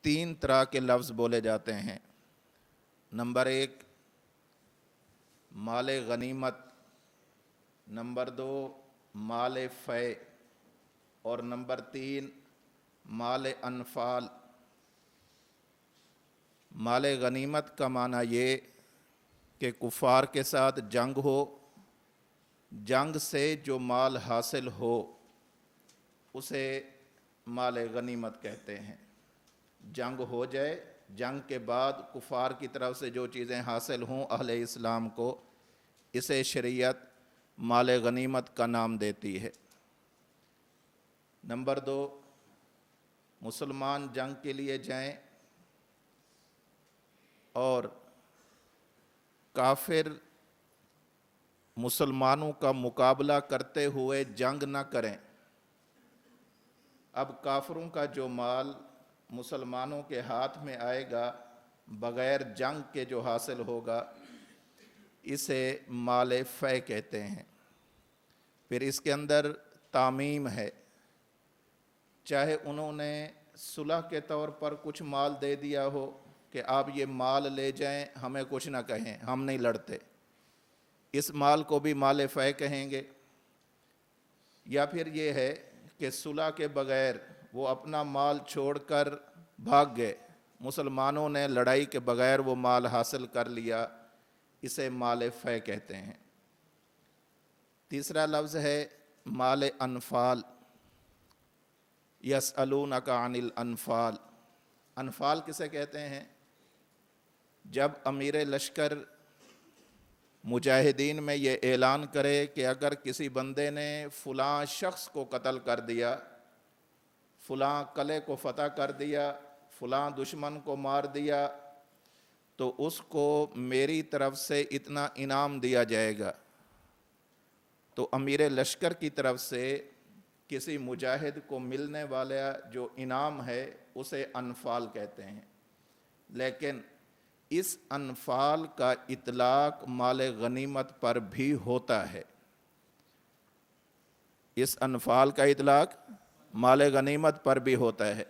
تین طرح کے لفظ بولے جاتے ہیں۔ نمبر 1 مال غنیمت، نمبر 2 مال فے، اور نمبر 3 مال انفال۔ مال غنیمت کا معنی یہ کہ کفار کے ساتھ جنگ ہو، جنگ سے جو مال حاصل ہو اسے مال غنیمت کہتے ہیں۔ جنگ ہو جائے، جنگ کے بعد کفار کی طرف سے جو چیزیں حاصل ہوں اہل اسلام کو، اسے شریعت مال غنیمت کا نام دیتی ہے۔ نمبر 2 مسلمان جنگ کے لیے جائیں اور کافر مسلمانوں کا مقابلہ کرتے ہوئے جنگ نہ کریں۔ اب کافروں کا جو مال مسلمانوں کے ہاتھ میں آئے گا بغیر جنگ کے جو حاصل ہوگا اسے مال فے کہتے ہیں۔ پھر اس کے اندر تعمیم ہے، چاہے انہوں نے صلح کے طور پر کچھ مال دے دیا ہو کہ آپ یہ مال لے جائیں، ہمیں کچھ نہ کہیں، ہم نہیں لڑتے، اس مال کو بھی مال فے کہیں گے۔ یا پھر یہ ہے کہ صلح کے بغیر وہ اپنا مال چھوڑ کر بھاگ گئے، مسلمانوں نے لڑائی کے بغیر وہ مال حاصل کر لیا، اسے مال فے کہتے ہیں۔ تیسرا لفظ ہے مال انفال، یسألونک عن الانفال۔ انفال کسے کہتے ہیں؟ جب امیر لشکر مجاہدین میں یہ اعلان کرے کہ اگر کسی بندے نے فلاں شخص کو قتل کر دیا، فلاں قلعے کو فتح کر دیا، فلاں دشمن کو مار دیا، تو اس کو میری طرف سے اتنا انعام دیا جائے گا، تو امیر لشکر کی طرف سے کسی مجاہد کو ملنے والا جو انعام ہے اسے انفال کہتے ہیں۔ لیکن اس انفال کا اطلاق مال غنیمت پر بھی ہوتا ہے۔ اس انفال کا اطلاق مال غنیمت پر بھی ہوتا ہے۔